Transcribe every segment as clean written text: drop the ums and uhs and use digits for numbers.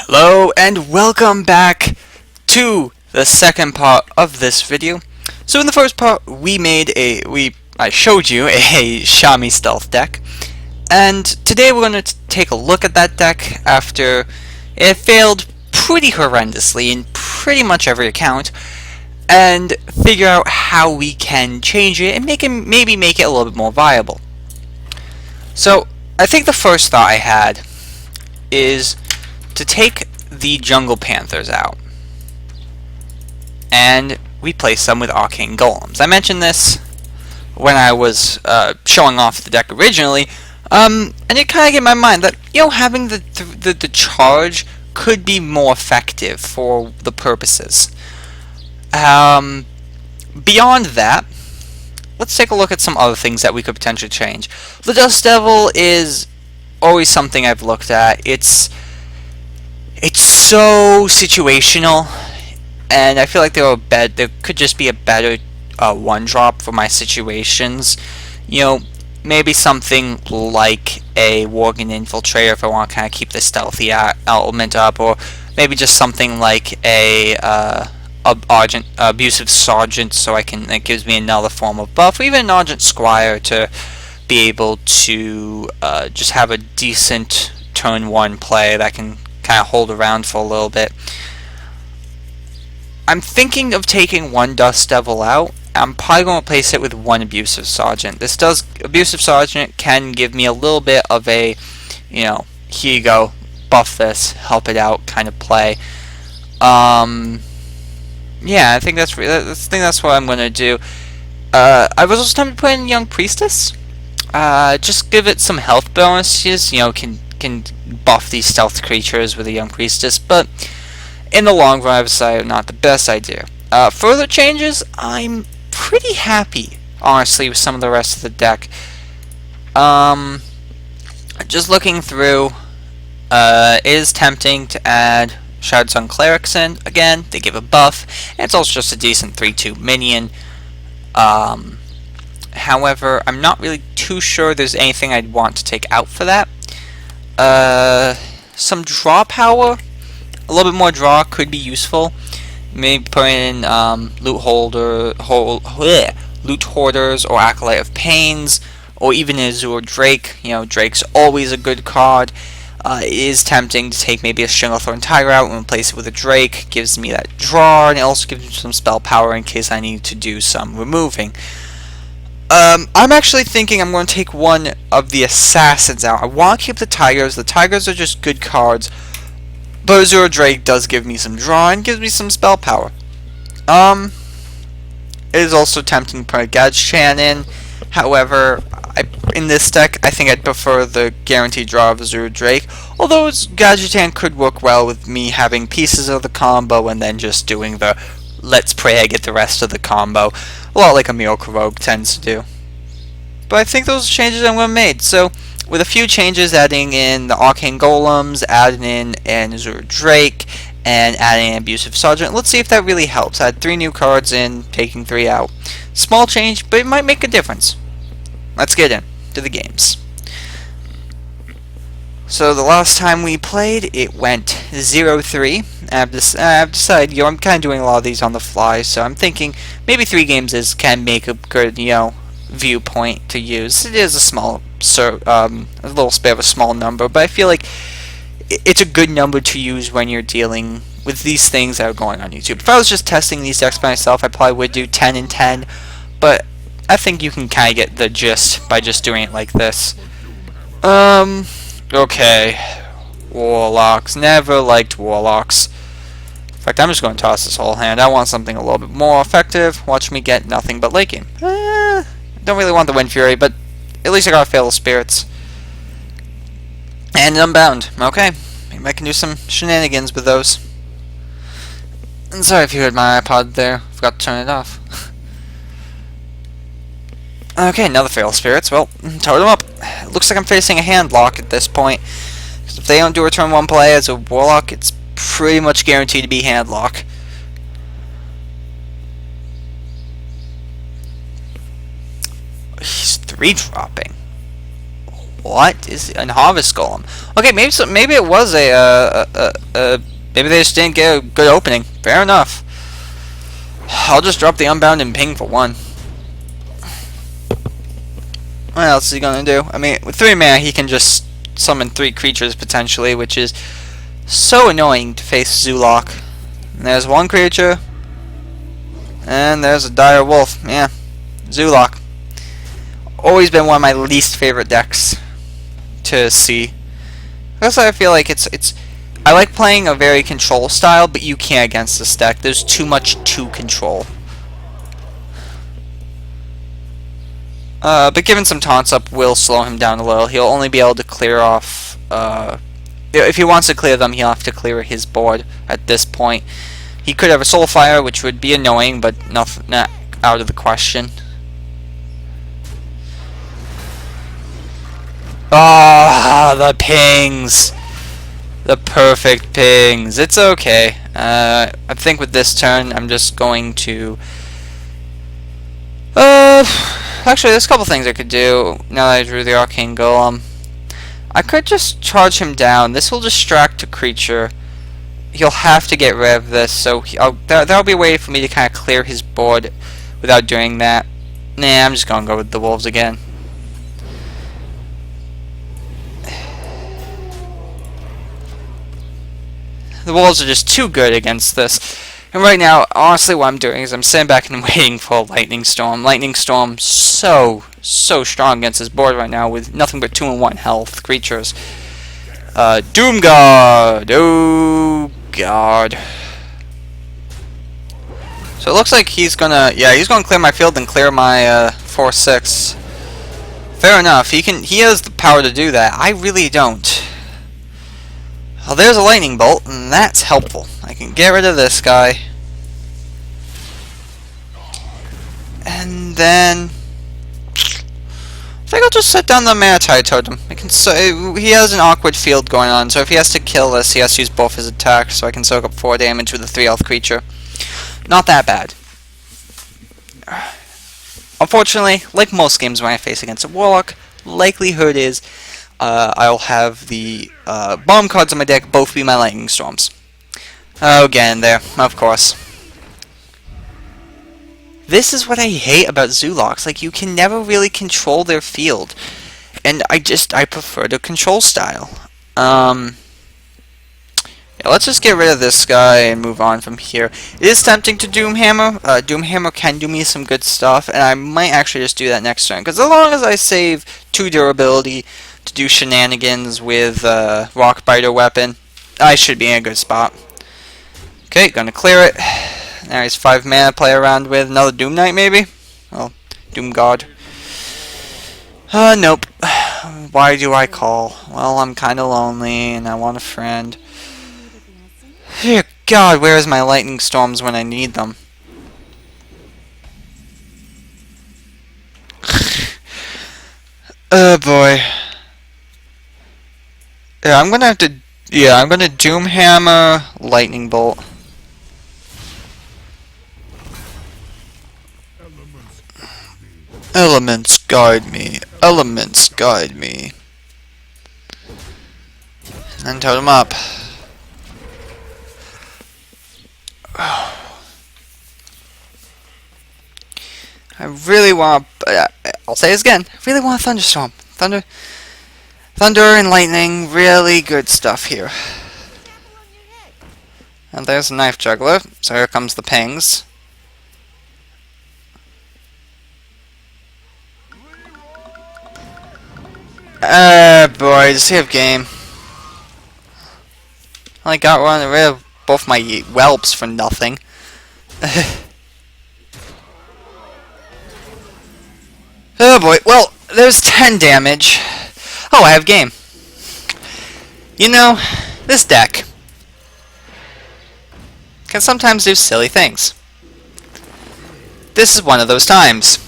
Hello and welcome back to the second part of this video. So in the first part I showed you a Shami stealth deck, and today we're going to take a look at that deck after it failed pretty horrendously in pretty much every account, and figure out how we can change it and maybe make it a little bit more viable. So I think the first thought I had is to take the Jungle Panthers out and replace them with Arcane Golems. I mentioned this when I was showing off the deck originally, and it kind of get in my mind that, you know, having the charge could be more effective for the purposes. Beyond that, let's take a look at some other things that we could potentially change. The Dust Devil is always something I've looked at. It's so situational, and I feel like there could just be a better one drop for my situations. You know, maybe something like a Worgen Infiltrator if I want to kind of keep the stealthy element up, or maybe just something like a Abusive Sergeant, so it gives me another form of buff, or even an Argent Squire to be able to just have a decent turn 1 play that can kind of hold around for a little bit. I'm thinking of taking one Dust Devil out. I'm probably going to replace it with one Abusive Sergeant. Abusive Sergeant can give me a little bit of a, you know, here you go, buff this, help it out kind of play. Yeah, I think that's what I'm going to do. I was also tempted to put in Young Priestess. Just give it some health bonuses, you know, can buff these stealth creatures with a Young Priestess, but in the long run I've decided not the best idea. Further changes, I'm pretty happy, honestly, with some of the rest of the deck. Just looking through, it is tempting to add Shroud Sun Clerics in. Again, they give a buff, and it's also just a decent 3/2 minion. However, I'm not really too sure there's anything I'd want to take out for that. Some draw power, a little bit more draw could be useful. Maybe put in Loot Hoarders or Acolyte of Pains, or even Azure Drake. You know, Drake's always a good card. It is tempting to take maybe a Stranglethorn Tiger out and replace it with a Drake. Gives me that draw, and it also gives me some spell power in case I need to do some removing. I'm actually thinking I'm going to take one of the Assassins out. I want to keep the Tigers. The Tigers are just good cards, but Azure Drake does give me some draw and gives me some spell power. It is also tempting to put a Gadgetan in. However, in this deck, I think I'd prefer the guaranteed draw of Azure Drake, although Gadgetan could work well with me having pieces of the combo and then just doing the let's pray I get the rest of the combo, a lot like a Miracle Rogue tends to do. But I think those changes I'm going to make. So, with a few changes, adding in the Arcane Golems, adding in an Azure Drake, and adding an Abusive Sergeant, let's see if that really helps. I had 3 new cards in, taking 3 out. Small change, but it might make a difference. Let's get into the games. So the last time we played, it went 0-3. I've decided, you know, I'm kind of doing a lot of these on the fly, so I'm thinking maybe 3 games can make a good, you know, viewpoint to use. It is a little bit of a small number, but I feel like it's a good number to use when you're dealing with these things that are going on YouTube. If I was just testing these decks by myself, I probably would do 10 and 10, but I think you can kind of get the gist by just doing it like this. Okay. Warlocks. Never liked Warlocks. In fact, I'm just going to toss this whole hand. I want something a little bit more effective. Watch me get nothing but late game. Don't really want the Wind Fury, but at least I got Fatal Spirits. And Unbound. Okay. Maybe I can do some shenanigans with those. And sorry if you heard my iPod there. Forgot to turn it off. Okay, another Fatal Spirits. Well, toad them up. It looks like I'm facing a hand lock at this point. Because if they don't do a turn 1 play as a Warlock, it's pretty much guaranteed to be hand lock. He's 3-dropping. What is an harvest golem? Okay, maybe it was maybe they just didn't get a good opening. Fair enough. I'll just drop the Unbound and ping for 1. What else is he gonna do? I mean, with 3 mana, he can just summon 3 creatures potentially, which is so annoying to face Zulok. And there's 1 creature, and there's a dire wolf. Yeah, Zulok. Always been one of my least favorite decks to see. Because I feel like I like playing a very control style, but you can't against this deck. There's too much to control. But giving some taunts up will slow him down a little. He'll only be able to clear off... if he wants to clear them, he'll have to clear his board at this point. He could have a Soulfire, which would be annoying, but not out of the question. Ah, the pings! The perfect pings. It's okay. I think with this turn, I'm just going to... Actually, there's a couple things I could do now that I drew the Arcane Golem. I could just charge him down. This will distract a creature. He'll have to get rid of this, so that'll be a way for me to kind of clear his board without doing that. Nah, I'm just gonna go with the wolves again. The wolves are just too good against this. And right now, honestly, what I'm doing is I'm sitting back and waiting for a Lightning Storm. Lightning Storm so strong against his board right now with nothing but 2-in-1 health creatures. Doom Guard! Oh, God. So it looks like he's gonna... Yeah, he's gonna clear my field and clear my 4/6. Fair enough. He has the power to do that. I really don't. Well, there's a lightning bolt, and that's helpful. I can get rid of this guy. And then... I think I'll just set down the Manatide Totem. He has an awkward field going on, so if he has to kill this, he has to use both his attacks, so I can soak up 4 damage with a 3 health creature. Not that bad. Unfortunately, like most games when I face against a Warlock, likelihood is I'll have the bomb cards on my deck both be my Lightning Storms. Oh, again there, of course. This is what I hate about Zulocks. Like, you can never really control their field. And I prefer the control style. Yeah, let's just get rid of this guy and move on from here. It is tempting to Doomhammer. Doomhammer can do me some good stuff, and I might actually just do that next turn. Because as long as I save 2 durability to do shenanigans with Rockbiter weapon, I should be in a good spot. Okay, gonna clear it. Now he's 5 mana to play around with. Another Doom Knight, maybe? Well, Doom God. Nope. Why do I call? Well, I'm kinda lonely, and I want a friend. Dear God, where is my Lightning Storms when I need them? Oh boy. Yeah, I'm gonna have to... Yeah, I'm gonna Doomhammer, Lightning Bolt. Elements guide me. Elements guide me. And totem up. I really want... I'll say this again. I really want a Thunderstorm. Thunder and lightning. Really good stuff here. And there's a Knife Juggler. So here comes the pings. Boy, just save game. I got rid of both my whelps for nothing. Oh boy, well, there's 10 damage. Oh, I have game. You know, this deck can sometimes do silly things. This is one of those times.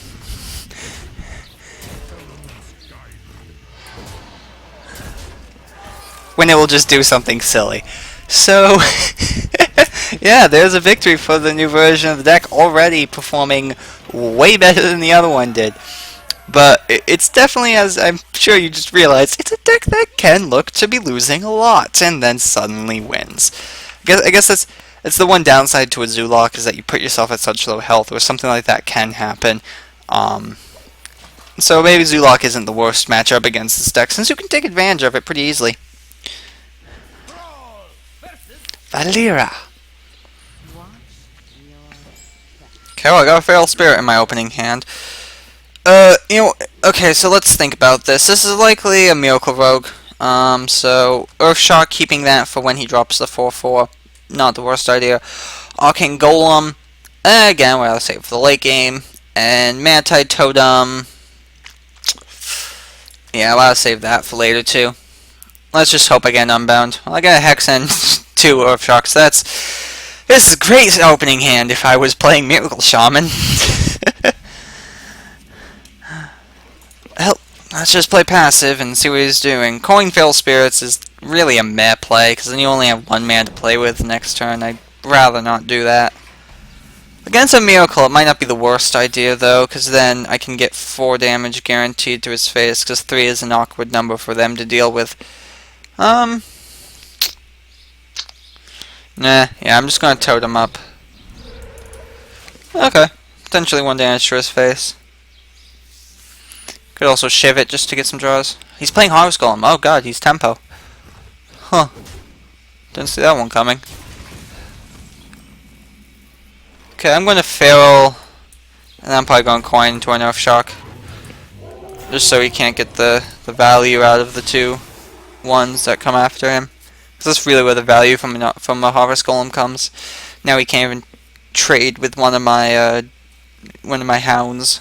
When it will just do something silly. So, yeah, there's a victory for the new version of the deck, already performing way better than the other one did. But it's definitely, as I'm sure you just realized, it's a deck that can look to be losing a lot and then suddenly wins. I guess that's the one downside to a Zoolock, is that you put yourself at such low health, or something like that can happen. Um, so maybe Zoolock isn't the worst matchup against this deck, since you can take advantage of it pretty easily. Valera. Okay, well, I got a Feral Spirit in my opening hand. Okay, so let's think about this. This is likely a Miracle Rogue. So Earthshock, keeping that for when he drops the 4/4, not the worst idea. Arcane Golem, again, what I'll save for the late game. And Mantide Totem, yeah, I'll save that for later too. Let's just hope I get Unbound. Well, I got a Hex and 2 Earthshocks. This is a great opening hand if I was playing Miracle Shaman. Well, let's just play passive and see what he's doing. Calling Feral Spirits is really a meh play, because then you only have 1 man to play with next turn. I'd rather not do that. Against a Miracle, it might not be the worst idea, though, because then I can get 4 damage guaranteed to his face, because 3 is an awkward number for them to deal with. Nah, yeah, I'm just gonna totem up. Okay, potentially 1 damage to his face. Could also shiv it just to get some draws. He's playing Harvest Golem. Oh god, he's tempo. Huh. Didn't see that one coming. Okay, I'm going to Feral, and I'm probably going to coin into an Earthshock. Just so he can't get the value out of the 2 ones that come after him. Because that's really where the value from a Harvest Golem comes. Now he can't even trade with one of my hounds.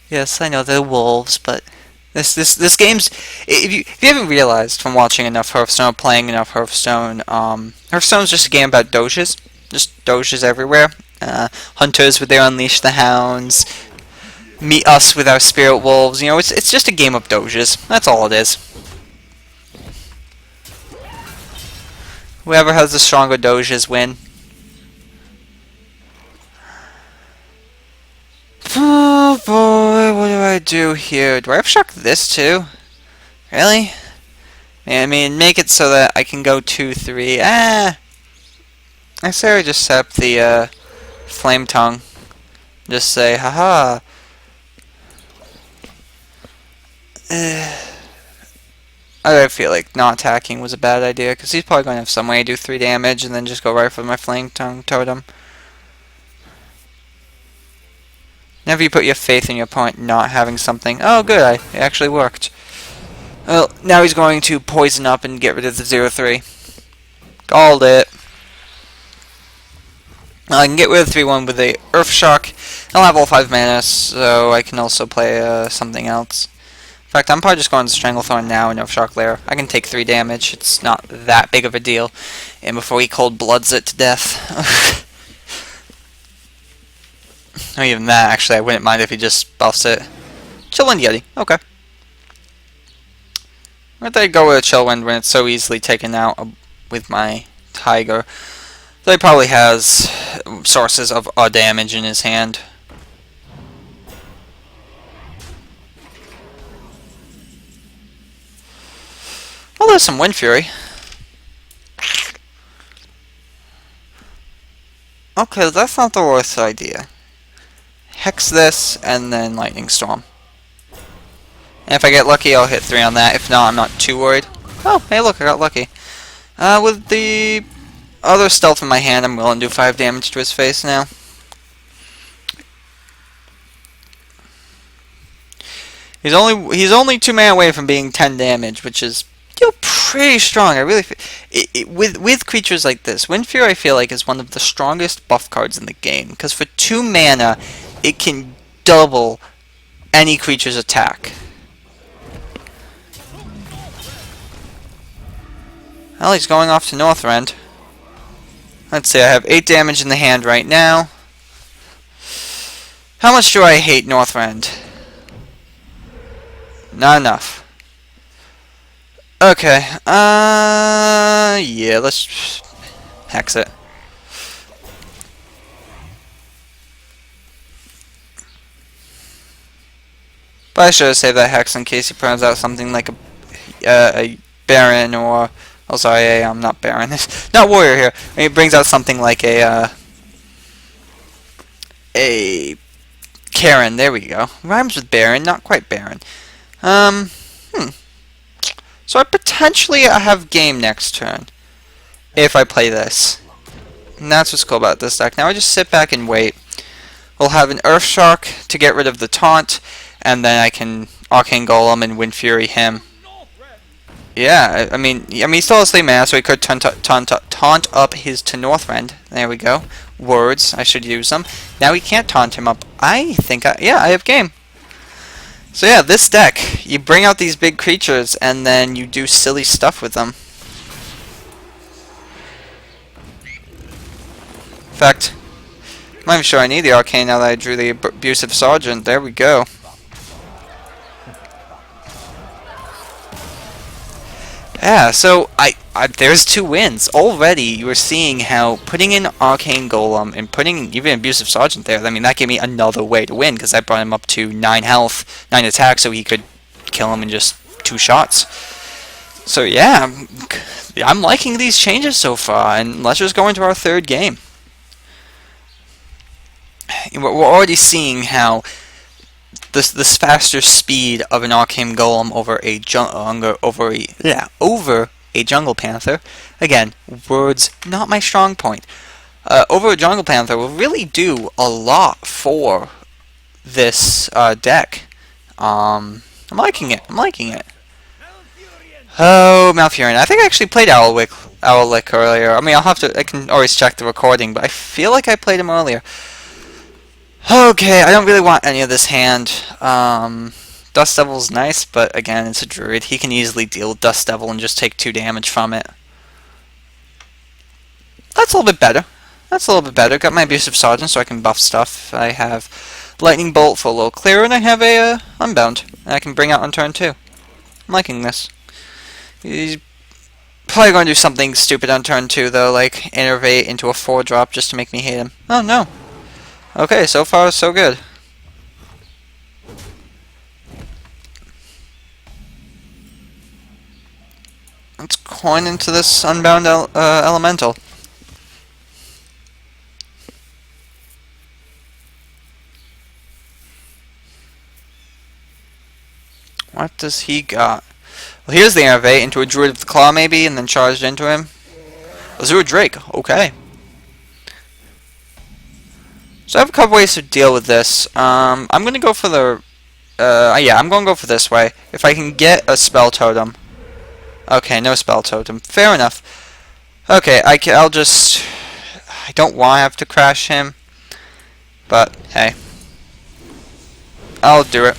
Yes, I know they're wolves, but this game's, if you haven't realized from watching enough Hearthstone, playing enough Hearthstone, Hearthstone's just a game about doges, just doges everywhere. Hunters with their Unleash the Hounds, meet us with our Spirit Wolves. You know, it's just a game of doges. That's all it is. Whoever has the stronger doges win. Oh boy, what do I do here? Do I have shock this too? Really? I mean, make it so that I can go 2-3. I say I just set up the Flame Tongue. Just say, haha. I feel like not attacking was a bad idea, because he's probably going to have some way to do 3 damage and then just go right for my Flame Tongue Totem. Never you put your faith in your opponent not having something. Oh, good, it actually worked. Well, now he's going to poison up and get rid of the 0-3. Called it. I can get rid of 3-1 with a Earthshock. I'll have all 5 mana, so I can also play something else. In fact, I'm probably just going to Stranglethorn now and Earthshock later. I can take 3 damage. It's not that big of a deal. And before he cold bloods it to death. Or even that, actually, I wouldn't mind if he just buffs it. Chillwind Yeti, okay. Where'd they go with a Chillwind when it's so easily taken out with my Tiger? So he probably has sources of damage in his hand. Well, there's some Wind Fury. Okay, that's not the worst idea. Hex this, and then Lightning Storm. And if I get lucky, I'll hit 3 on that. If not, I'm not too worried. Oh, hey look, I got lucky. With the other stealth in my hand, I'm willing to do 5 damage to his face now. He's only 2 mana away from being 10 damage, which is still pretty strong. I really feel, with creatures like this, Wind Fury I feel like is one of the strongest buff cards in the game, because for 2 mana, it can double any creature's attack. Well, he's going off to Northrend. Let's see, I have 8 damage in the hand right now. How much do I hate Northrend? Not enough. Okay, yeah, let's hex it. But I should have saved that Hex in case he turns out something like a Baron or... Oh, sorry, not Baron. Not Warrior here. He brings out something like a Karen. There we go. Rhymes with Baron, not quite Baron. So I have game next turn if I play this. And that's what's cool about this deck. Now I just sit back and wait. We'll have an Earthshock to get rid of the taunt, and then I can Arcane Golem and Wind Fury him. Yeah, I mean, he still has 3 mana, so he could taunt up his to Northrend. There we go. Words, I should use them. Now he can't taunt him up. I have game. So yeah, this deck, you bring out these big creatures, and then you do silly stuff with them. In fact, I'm not even sure I need the Arcane now that I drew the Abusive Sergeant. There we go. Yeah, so there's 2 wins. Already, you are seeing how putting in Arcane Golem and putting even Abusive Sergeant there, I mean, that gave me another way to win, because I brought him up to 9 health, 9 attack, so he could kill him in just 2 shots. So yeah, I'm liking these changes so far, and let's just go into our 3rd game. We're already seeing how this faster speed of an Arcane Golem over a Jungle Panther. Again, words not my strong point. Over a Jungle Panther will really do a lot for this deck. I'm liking it. Oh, Malfurion. I think I actually played Owllick earlier. I mean, I can always check the recording, but I feel like I played him earlier. Okay, I don't really want any of this hand. Dust Devil's nice, but again, it's a Druid. He can easily deal with Dust Devil and just take 2 damage from it. That's a little bit better. Got my Abusive Sergeant so I can buff stuff. I have Lightning Bolt for a little clearer, and I have a Unbound. And I can bring out on turn 2. I'm liking this. He's probably going to do something stupid on turn 2, though, like Innervate into a 4-drop just to make me hate him. Oh, no. Okay, so far so good. Let's coin into this Unbound Elemental. What does he got? Well, here's the Innervate into a Druid of the Claw, maybe, and then charged into him. Azure Drake, okay. So I have a couple ways to deal with this. I'm going to go for the... I'm going to go for this way. If I can get a Spell Totem. Okay, no Spell Totem. Fair enough. Okay, I'll just... I don't want to have to crash him. But, hey. I'll do it.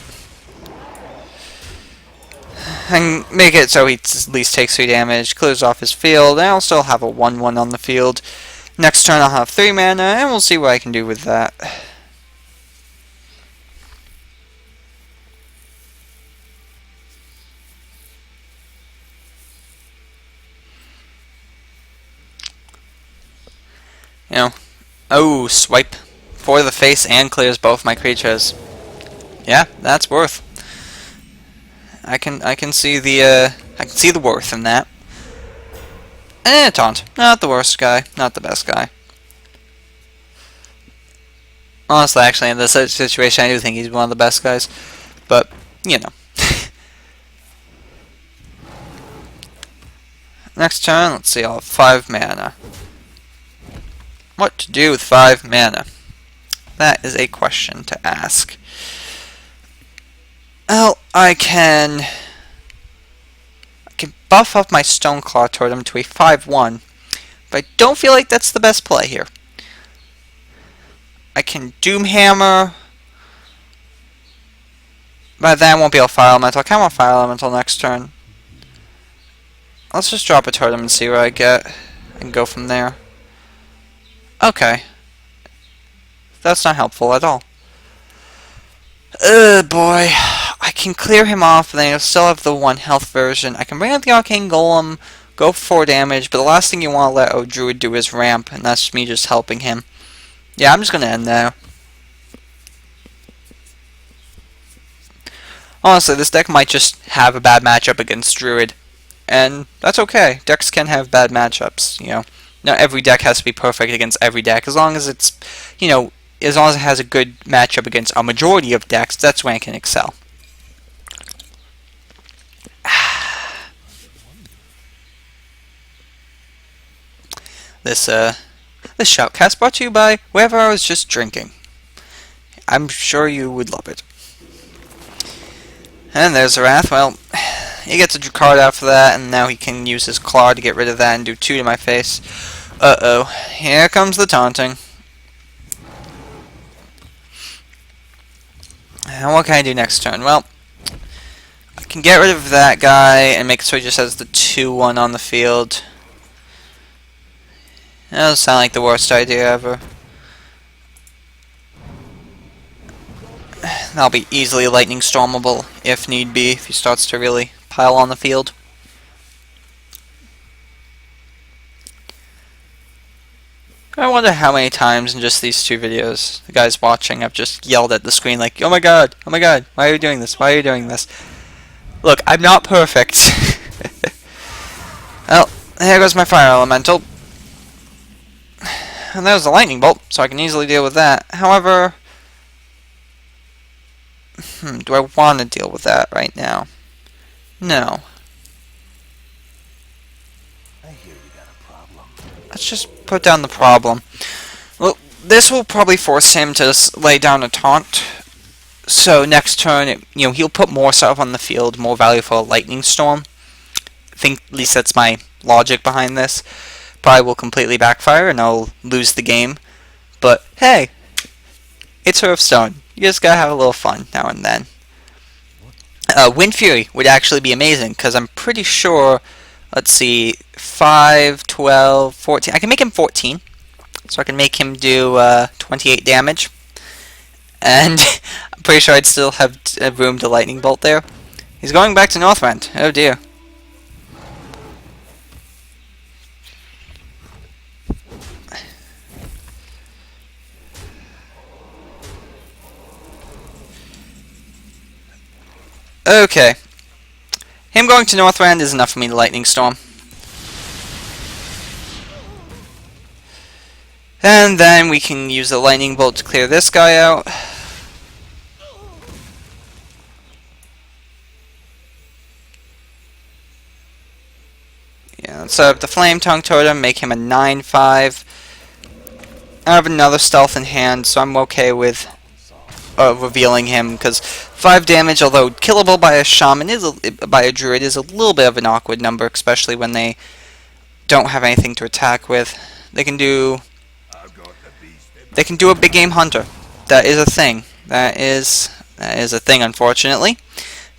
And make it so he at least takes 3 damage, clears off his field, and I'll still have a 1/1 on the field. Next turn I'll have 3 mana, and we'll see what I can do with that. Oh, swipe for the face and clears both my creatures. Yeah, that's worth. I can see the worth in that. Taunt. Not the worst guy. Not the best guy. Honestly, actually, in this situation, I do think he's one of the best guys. But, you know. Next turn, let's see, I'll have 5 mana. What to do with 5 mana? That is a question to ask. Well, I can buff up my Stoneclaw Totem to a 5/1, but I don't feel like that's the best play here. I can Doomhammer, but then I won't be able to Fire Elemental. I kind of want Fire Elemental next turn. Let's just drop a Totem and see what I get, and go from there. Okay. That's not helpful at all. Boy. I can clear him off, and then he'll still have the 1 health version. I can bring out the Arcane Golem, go for 4 damage, but the last thing you want to let Druid do is ramp, and that's me just helping him. Yeah, I'm just going to end there. Honestly, this deck might just have a bad matchup against Druid, and that's okay. Decks can have bad matchups, you know. Not every deck has to be perfect against every deck. As long as it's, you know, as long as it has a good matchup against a majority of decks, that's when it can excel. This shoutcast brought to you by wherever I was just drinking. I'm sure you would love it. And there's a Wrath. Well, he gets a card after that, and now he can use his claw to get rid of that and do 2 to my face. Uh-oh. Here comes the taunting. And what can I do next turn? Well, I can get rid of that guy and make it so he just has the 2/1 on the field. That doesn't sound like the worst idea ever. That'll be easily lightning stormable if need be, if he starts to really pile on the field. I wonder how many times in just these 2 videos the guys watching have just yelled at the screen like, oh my god, why are you doing this, why are you doing this? Look, I'm not perfect. Well, there goes my fire elemental. And there's a lightning bolt, so I can easily deal with that. However, do I want to deal with that right now? No. I hear you got a problem. Let's just put down the problem. Well, this will probably force him to lay down a taunt. So next turn, you know, he'll put more stuff on the field, more value for a lightning storm. I think at least that's my logic behind this. Probably will completely backfire and I'll lose the game. But hey, it's Hearthstone. You just gotta have a little fun now and then. Wind Fury would actually be amazing because I'm pretty sure, let's see, 5, 12, 14. I can make him 14. So I can make him do 28 damage. And I'm pretty sure I'd still have room to lightning bolt there. He's going back to Northrend. Oh dear. Okay. Him going to Northrend is enough for me to lightning storm. And then we can use the lightning bolt to clear this guy out. Yeah, let's set up the Flame Tongue Totem, make him a 9/5. I have another stealth in hand, so I'm okay with revealing him, because 5 damage, although killable by a shaman by a druid, is a little bit of an awkward number, especially when they don't have anything to attack with. They can do a big game hunter. That is a thing. That is a thing, unfortunately.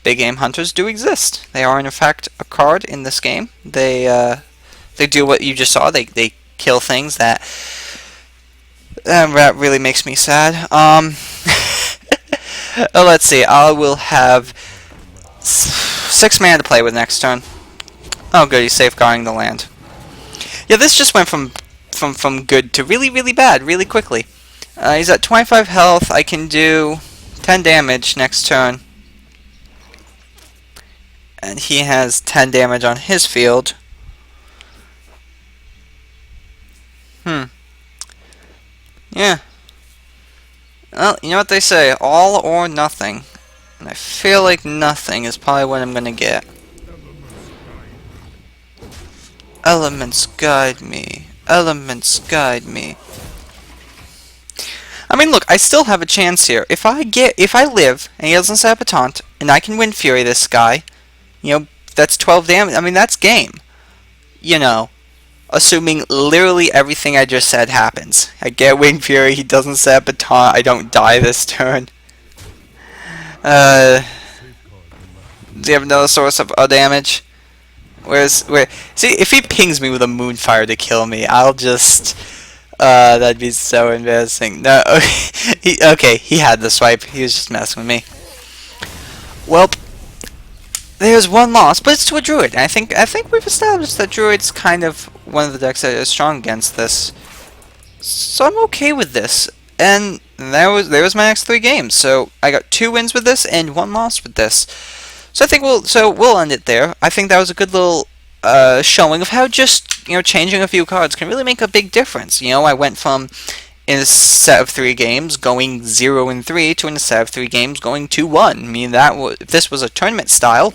Big game hunters do exist. They are in fact a card in this game. They do what you just saw. They kill things that really makes me sad. Oh, let's see. I will have 6 mana to play with next turn. Oh, good. He's safeguarding the land. Yeah, this just went from good to really, really bad really quickly. He's at 25 health. I can do 10 damage next turn. And he has 10 damage on his field. Yeah. Well, you know what they say, all or nothing. And I feel like nothing is probably what I'm gonna get. Elements guide me. Elements guide me. I mean, look, I still have a chance here. If I live, and he doesn't set up a taunt, and I can Wind Fury this guy, you know, that's 12 damage. I mean, that's game. You know. Assuming literally everything I just said happens. I get Wind Fury, he doesn't set up a taunt, I don't die this turn. Do you have another source of damage? See, if he pings me with a Moonfire to kill me, I'll just... that'd be so embarrassing. No, okay, he had the swipe, he was just messing with me. Welp. There's one loss, but it's to a druid. And I think we've established that druid's kind of one of the decks that is strong against this. So I'm okay with this. and there was my next 3 games. So I got 2 wins with this and 1 loss with this. So I think we'll end it there. I think that was a good little showing of how just changing a few cards can really make a big difference. I went from in a set of 3 games going 0-3 to in a set of 3 games going 2-1. I mean if this was a tournament style,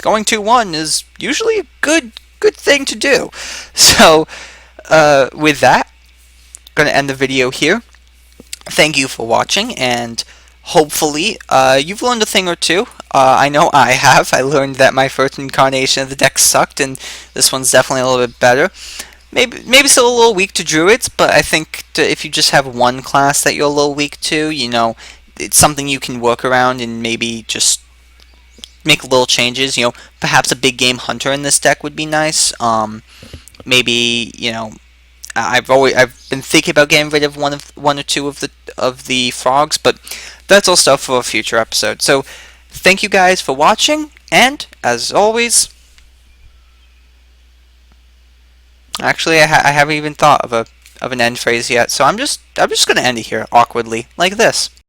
going 2-1 is usually a good thing to do. So with that, going to end the video here. Thank you for watching, and hopefully you've learned a thing or two. I know I have. I learned that my first incarnation of the deck sucked, and this one's definitely a little bit better. Maybe still a little weak to Druids, but I think if you just have one class that you're a little weak to, it's something you can work around and maybe just make little changes. Perhaps a big game Hunter in this deck would be nice. Maybe I've been thinking about getting rid of one or two of the frogs, but that's all stuff for a future episode. So thank you guys for watching, and as always, actually I haven't even thought of an end phrase yet, so I'm just gonna end it here awkwardly like this.